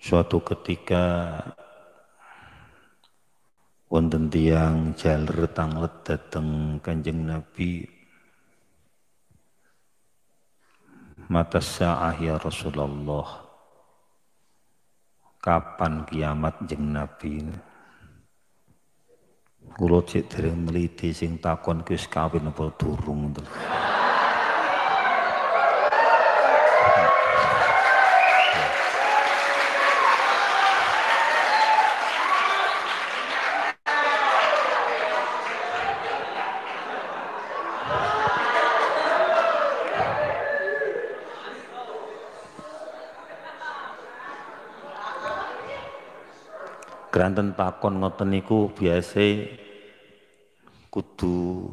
Suatu ketika wonten tiyang jaler tanglet dateng Kanjeng Nabi, mata sa'ah ya Rasulullah, kapan kiamat jeng Nabi? Kula cek dereng meliti sing takon ki wis kawin apa durung. Granten takon ngoten niku biasa kudu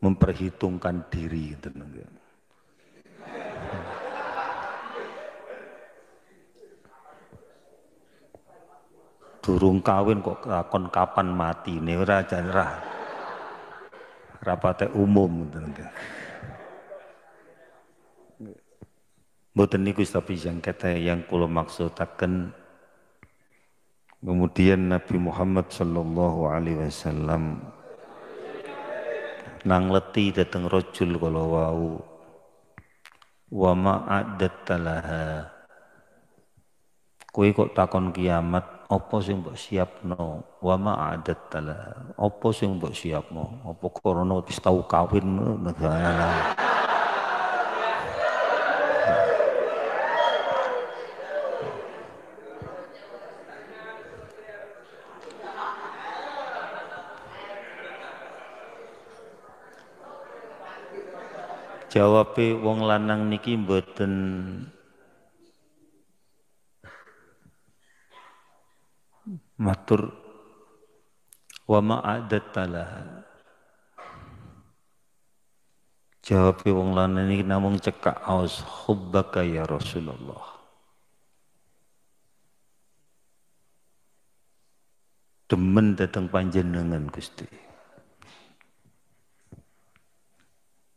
memperhitungkan diri. Durung kawin kok takon kapan mati ini ora jarah rapate umum. Mboten niku tapi yang kata yang kula maksudaken. Kemudian Nabi Muhammad sallallahu alaihi wasallam nangleti dateng rajul kala wau, wa ma'addatta laha. Kowe kok takon kiamat, apa sing mbok siapno? Wa ma'addatta laha. Apa sing mbok siapno? Apa krana wis tau kawin negara. Jawabe wong lanang niki mboten matur wa ma'adatta laha. Jawabe wong lanang niki namung cekak aus hubbaka ya Rasulullah. Demen dateng panjenengan Gusti.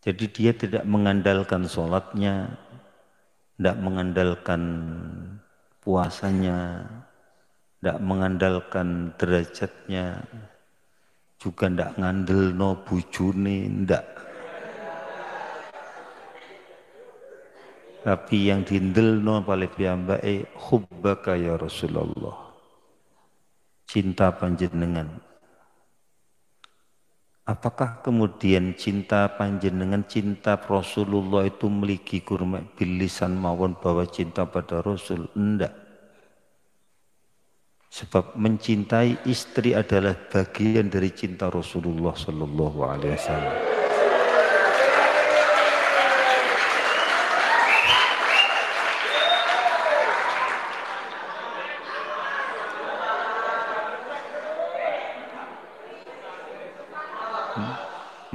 Jadi dia tidak mengandalkan sholatnya, tidak mengandalkan puasanya, tidak mengandalkan derajatnya, juga tidak ngandelno bujune, tidak. Tapi yang dindelno paling piyambake hubbaka ya Rasulullah. Cinta panjenengan. Apakah kemudian cinta panjenengan, cinta Rasulullah itu meligi kurma bilisan mawon bahwa cinta pada Rasul? Enggak. Sebab mencintai istri adalah bagian dari cinta Rasulullah sallallahu alaihi wasallam.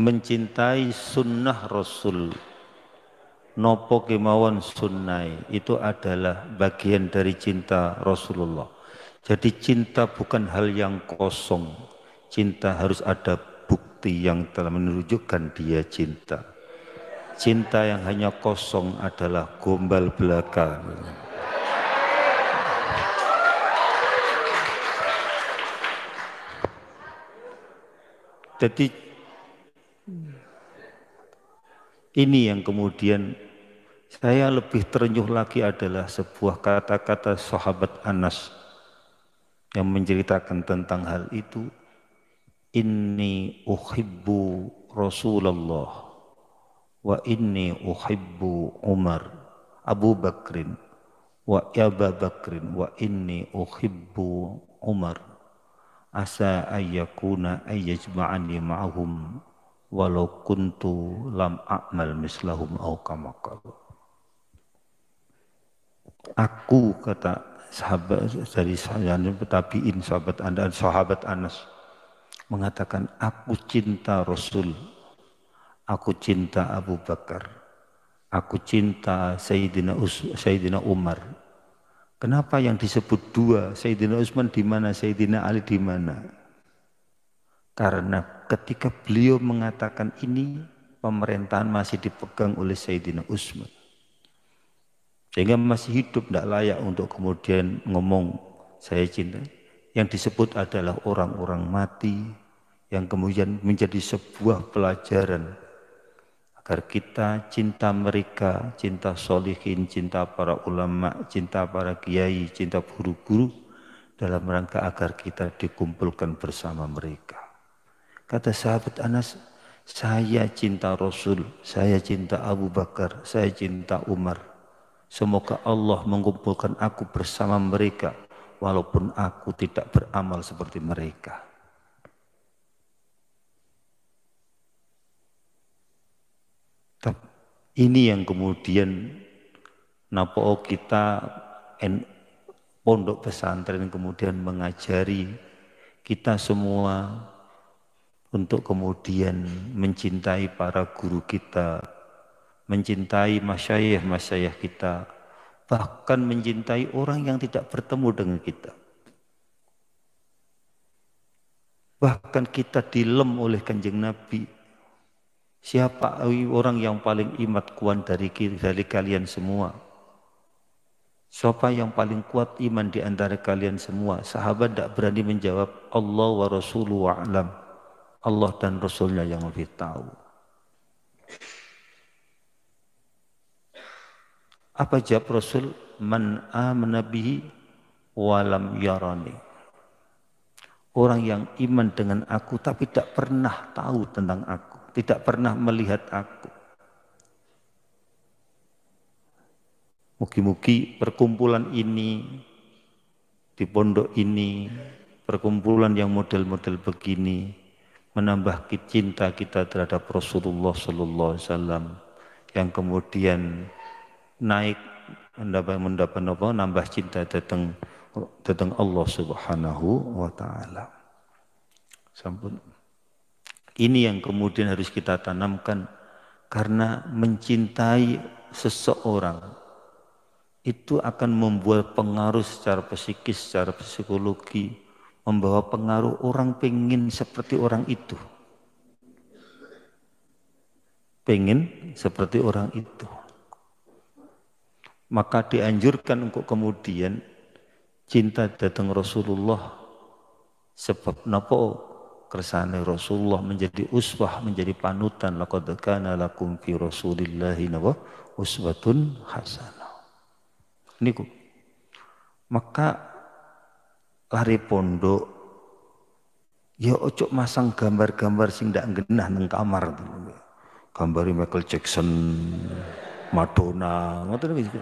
Mencintai sunnah Rasul, nopo kemauan sunnah itu adalah bagian dari cinta Rasulullah. Jadi cinta bukan hal yang kosong, cinta harus ada bukti yang telah menunjukkan dia cinta. Cinta yang hanya kosong adalah gombal belaka. Jadi ini yang kemudian saya lebih terenyuh lagi adalah sebuah kata-kata sahabat Anas yang menceritakan tentang hal itu. Inni uhibbu Rasulullah wa inni uhibbu Umar Abu Bakrin wa Aba Bakrin wa inni uhibbu Umar asa ayyakuna ayyajma'ani ma'ahum walau kuntu lam a'mal mislahum au kama qalu. Aku kata sahabat dari tabi'in sahabat Anas mengatakan aku cinta Rasul, aku cinta Abu Bakar, aku cinta Sayyidina Umar. Kenapa yang disebut dua, Sayyidina Utsman di mana, Sayyidina Ali di mana? Karena ketika beliau mengatakan ini, pemerintahan masih dipegang oleh Sayyidina Utsman. Sehingga masih hidup tidak layak untuk kemudian ngomong saya cinta. Yang disebut adalah orang-orang mati yang kemudian menjadi sebuah pelajaran agar kita cinta mereka, cinta solihin, cinta para ulama, cinta para kiai, cinta guru-guru dalam rangka agar kita dikumpulkan bersama mereka. Kata sahabat Anas, saya cinta Rasul, saya cinta Abu Bakar, saya cinta Umar. Semoga Allah mengumpulkan aku bersama mereka walaupun aku tidak beramal seperti mereka. Ini yang kemudian napo kita pondok pesantren kemudian mengajari kita semua untuk kemudian mencintai para guru kita, mencintai masyayikh-masyayikh kita, bahkan mencintai orang yang tidak bertemu dengan kita. Bahkan kita dilem oleh Kanjeng Nabi. Siapa orang yang paling imat kuat dari kalian semua? Siapa yang paling kuat iman di antara kalian semua? Sahabat tidak berani menjawab, Allah wa Rasuluhu a'lam. Allah dan Rasulnya yang lebih tahu. Apa jawab Rasul? Man amana bihi walam yarani. Orang yang iman dengan aku tapi tidak pernah tahu tentang aku, tidak pernah melihat aku. Mugi-mugi perkumpulan ini, di pondok ini, perkumpulan yang model-model begini, menambah cinta kita terhadap Rasulullah Sallallahu Alaihi Wasallam, yang kemudian naik nambah cinta datang Allah Subhanahu wa taala. Sampun. Ini yang kemudian harus kita tanamkan, karena mencintai seseorang itu akan membuat pengaruh secara psikis, secara psikologi, membawa pengaruh orang pengen seperti orang itu. Pengen seperti orang itu. Maka dianjurkan untuk kemudian cinta datang Rasulullah, sebab napa kersane Rasulullah menjadi uswah, menjadi panutan. Laqad kana lakum fi Rasulillahi uswatun hasanah. Niku. Maka lari pondok ya ojo masang gambar-gambar sing ndak genah nang kamar. Gambari Michael Jackson, Madonna, ngoten iki.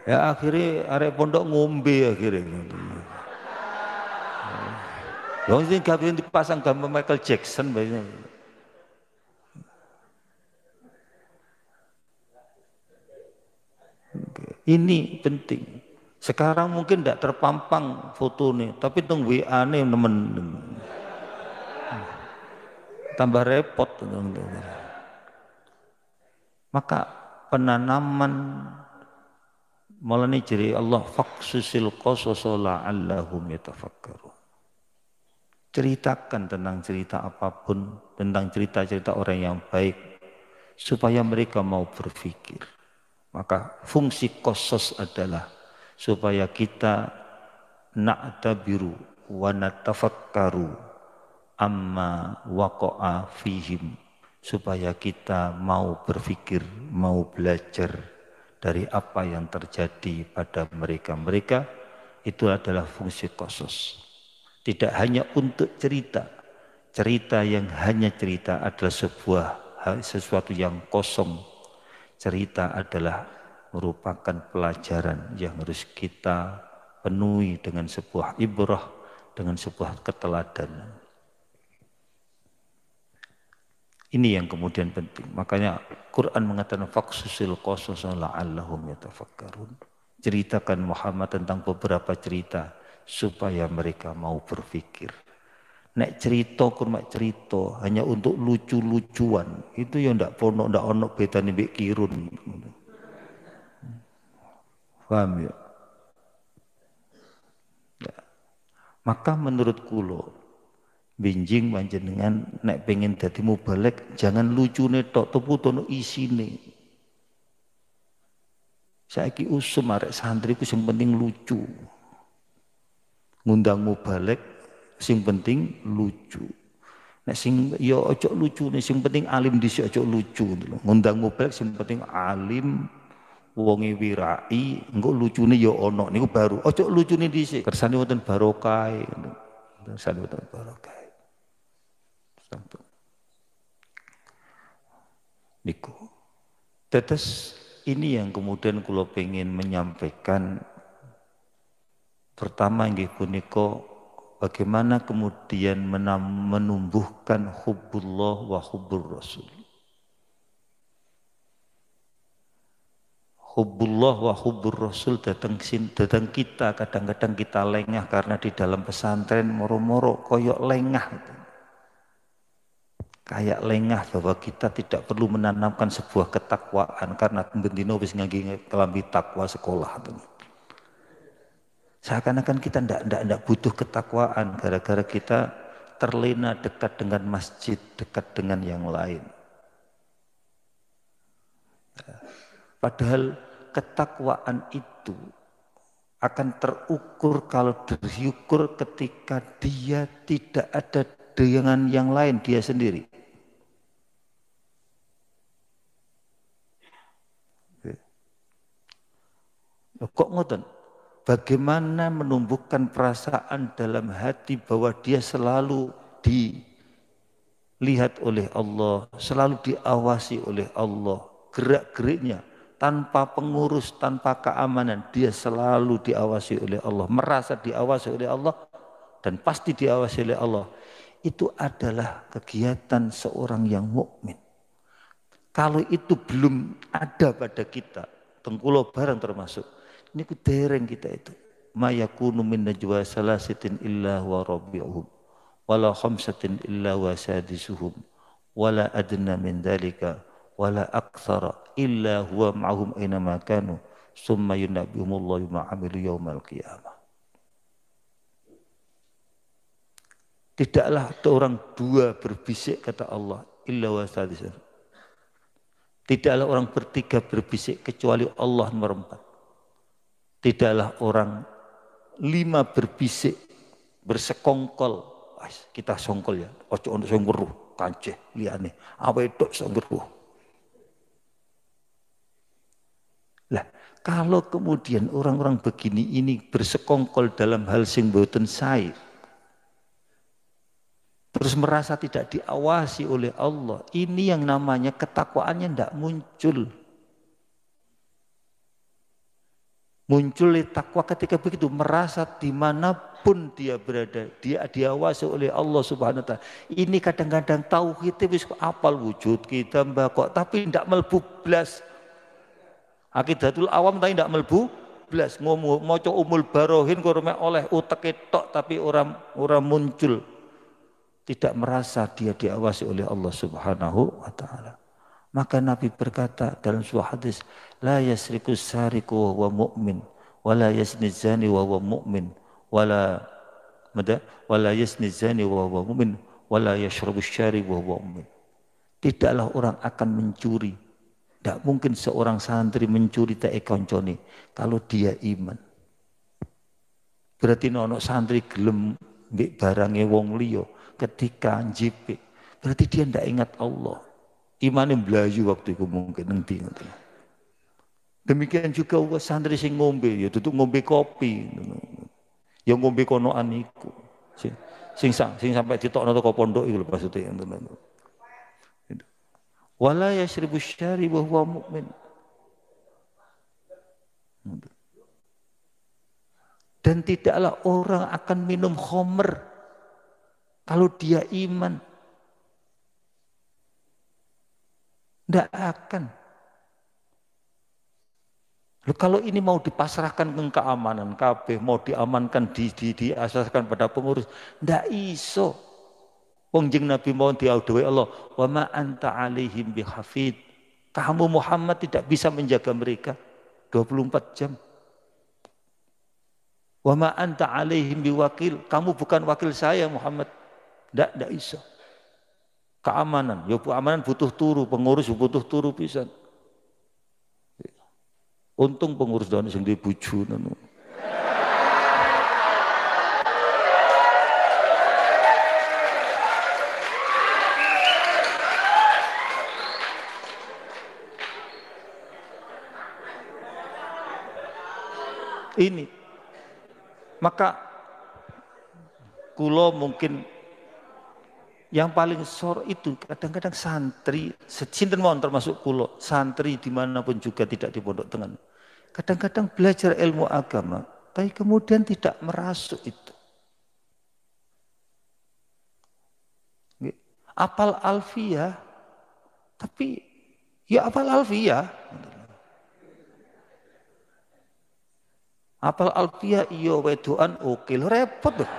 Ya akhirnya arek pondok ngombe akhirnya. Wong sing kabeh dipasang gambar Michael Jackson banyak. Ini penting. Sekarang mungkin tidak terpampang foto nih, tapi teng WA nih temen. Tambah repot. Maka penanaman malani jeri Allah faqsusil qasasa la'allahum yatafakkarun. Ceritakan tentang cerita apapun, tentang cerita-cerita orang yang baik, supaya mereka mau berpikir. Maka fungsi qasas adalah supaya kita na'tabiru wa natafakkaru amma waqa'a fihim, supaya kita mau berpikir, mau belajar dari apa yang terjadi pada mereka. Mereka itu adalah fungsi qasas. Tidak hanya untuk cerita. Cerita yang hanya cerita adalah sesuatu yang kosong. Cerita adalah merupakan pelajaran yang harus kita penuhi dengan sebuah ibrah, dengan sebuah keteladanan. Ini yang kemudian penting. Makanya Quran mengatakan faqsusil qasasa la'allahum yatafakkarun. Ceritakan Muhammad tentang beberapa cerita supaya mereka mau berpikir. Nek cerita kurma cerita hanya untuk lucu-lucuan, itu ya ndak ono bedane mbek kirun. Paham ya? Ya. Maka menurut kulo binjing panjenengan nek pengen dadi mubalek jangan lucune tok, teputono isine. Saiki usum arek santri ku sing penting lucu. Ngundang mubalek sing penting lucu. Nek sing yo ojo lucu nih sing penting alim dhisik ojo lucu. Ngundang mubalek sing penting alim wonge wirai engko lucune yo ono niku baru. Ojo lucune dhisik. Kersane wonten barokah. Kersane wonten barokah. Niku. Tetes ini yang kemudian kula pengen menyampaikan pertama nggih punika bagaimana kemudian menumbuhkan hubbullah wa hubbur rasul. Hubbullah wa hubbur rasul datang kita kadang-kadang kita lengah karena di dalam pesantren moro-moro koyok lengah. Kayak lengah bahwa kita tidak perlu menanamkan sebuah ketakwaan karena bendino wis ngangge kelambi takwa sekolah. Seakan-akan kita ndak butuh ketakwaan gara-gara kita terlena dekat dengan masjid, dekat dengan yang lain. Padahal ketakwaan itu akan terukur kalau diukur ketika dia tidak ada dengan yang lain, dia sendiri. Kok ngoten? Bagaimana menumbuhkan perasaan dalam hati bahwa dia selalu dilihat oleh Allah, selalu diawasi oleh Allah, gerak-geriknya tanpa pengurus, tanpa keamanan, dia selalu diawasi oleh Allah, merasa diawasi oleh Allah dan pasti diawasi oleh Allah. Itu adalah kegiatan seorang yang mukmin. Kalau itu belum ada pada kita, tengkulo barang termasuk, ini ku dereng kita itu. Ma yakunu min najwa salasitin illa wa rabi'uhum wala khamsatin illa wa sadisuhum wala adna min dalika wala aktsara illa huwa ma'hum aina ma kanu summa yunabbihumullahu bima 'amilu yaumal qiyamah. Tidaklah orang dua berbisik kata Allah illa wa sadisuhum. Tidaklah orang bertiga berbisik kecuali Allah nomor 4. Tidaklah orang 5 berbisik bersekongkol. Kita songkol ya, ojo untuk sing weruh kanceh liyane. Awake tok sing weruh. Lah, kalau kemudian orang-orang begini ini bersekongkol dalam hal sing mboten sae, terus merasa tidak diawasi oleh Allah, ini yang namanya ketakwaannya tidak muncul. Muncul takwa ketika begitu, merasa dimanapun dia berada, dia diawasi oleh Allah Subhanahu wa ta'ala. Ini kadang-kadang tauhid wis apal wujud kita mbak kok, tapi tidak melbu blas. Akidatul awam tapi tidak melbu blas. Maca umul barohin korme oleh utek tok tapi orang muncul. Tidak merasa dia diawasi oleh Allah Subhanahu wa ta'ala. Maka Nabi berkata dalam sebuah hadis, la yasriku sariku wa huwa mu'min, wa la yazni zani wa huwa mu'min, wa la yazni zani wa huwa mu'min, wa la yashrabu syari wa huwa mu'min. Tidaklah orang akan mencuri. Tidak mungkin seorang santri mencuri tak koncone kalau dia iman. Berarti nono santri gelem mbek barange wong liya ketika njipik. Berarti dia tidak ingat Allah. Imane mlayu waktu itu mungkin nanti. Demikian juga santri sing ngombe ya tutup ngombe kopi. Ya ngombe konoan iku. Sing sampai ditokno teko pondok iku lho maksudnya. Wala yashribu syari wa huwa mu'min. Dan tidaklah orang akan minum khamr kalau dia iman. Tidak akan. Loh, kalau ini mau dipasrahkan ke keamanan KB, mau diamankan, diasaskan pada pengurus, tidak iso. Wong jeng Nabi mau diaudai Allah, wa ma anta alaihim bihafid. Kamu Muhammad tidak bisa menjaga mereka 24 jam. Wa ma anta alaihim biwakil. Kamu bukan wakil saya Muhammad. Tidak iso. Keamanan butuh turu, pengurus butuh turu pisan. Untung pengurus daun sing dibuju ngono. Ini maka kulo mungkin yang paling sor itu kadang-kadang santri, sinten mawon termasuk kulo, santri dimanapun juga tidak di pondok tengen. Kadang-kadang belajar ilmu agama, tapi kemudian tidak merasuk itu. Apal alfiyah, tapi ya apal alfiyah. Apal alfiyah iyo wedoan oke, repot loh.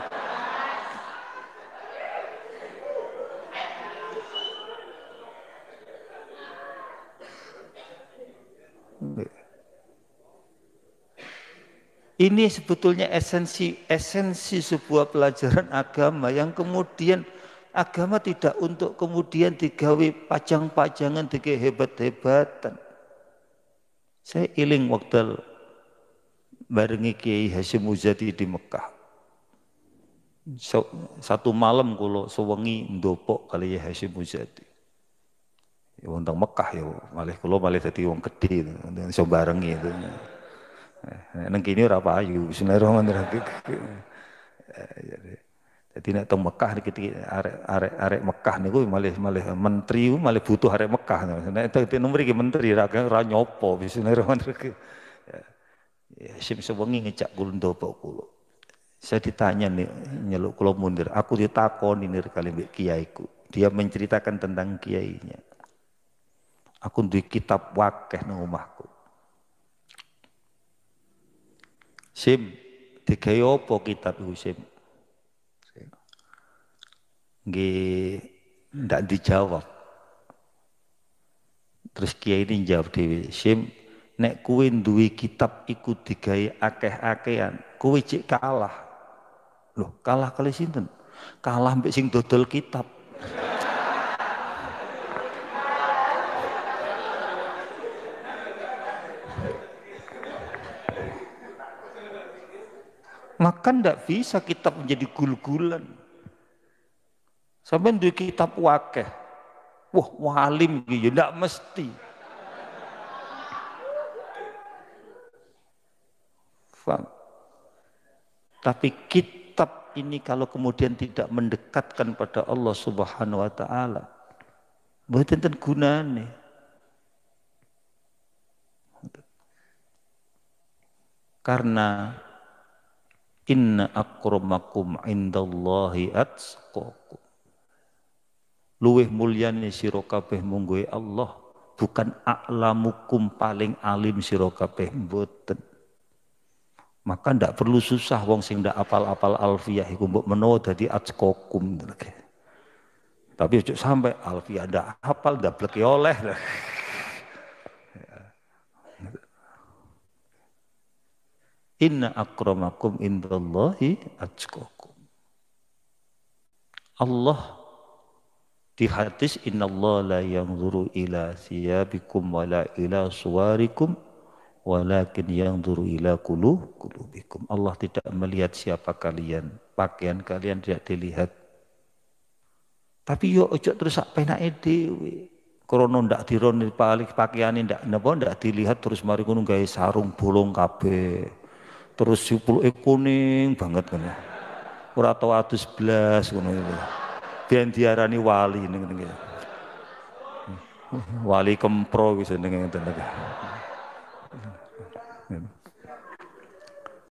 Ini sebetulnya esensi sebuah pelajaran agama yang kemudian agama tidak untuk kemudian digawe pajang-pajangan, digawe hebat-hebatan. Saya iling waktu barengi Kiai Hasyim Muzadi di Mekah. Satu malam kulo sewengi ndopok kali Hasyim Muzadi. Ya wonten Mekah ya, malih kulo malih dadi wong gedhe iso barengi itu. Nang kene ora payu, bismillahirrahmanirrahim. Jadi nek teng Mekah niki arek Mekah niku malih menteri malih butuh arek Mekah. Nek dadi mriki menteri ora nyopo, bismillahirrahmanirrahim. Ya sim sewengi ngejak kula ndopok kula. Saya ditanya nih nyeluk kula mundur, aku ditakoni nir kali mbek kiaiku. Dia menceritakan tentang kiainya. Aku duwe kitab wakeh nang omahku. Sim, digawe apa kitab iku Sim? Nggih, ndak dijawab. Terus kiai ini jawab dhewe, Sim, nek kuwi duwe kitab iku digawe akeh-akehan, kuwi cek kalah. Loh, kalah kali sinten? Kalah mbek sing dodol kitab. Maka ndak bisa kitab menjadi gul-gulan. Sampai duwe kitab wakeh. Wah, walim gitu, ndak mesti. Faham? Tapi kitab ini kalau kemudian tidak mendekatkan pada Allah Subhanahu wa taala, mboten ten gunane. Karena inna akramakum indallahi atqakum. Luweh mulyane sira kabeh mungguhe Allah, bukan a'lamukum paling alim sira kabeh mboten. Maka ndak perlu susah wong sing ndak apal-apal alfiyah iku mbok menawa dadi atqakum. Tapi ojo sampai alfiyah ndak hafal ndak bleke oleh. Inna akramakum indallahi atqakum. Allah di hadis innallaha la yanzuru ila siyabikum wala ila suwarikum walakin yanzuru ila qulubikum. Allah tidak melihat siapa kalian, pakaian kalian tidak dilihat. Tapi yo ojo terus sak penake dhewe. Krana ndak dironi pakaiane ndak dilihat terus mari ngono gawe sarung bolong kabeh. Terus sipuluke kuning banget ngono. Ora tau adus blas ngono iki. Ben diarani wali ning ngene. Wali kempro wis jenenge ngoten iki.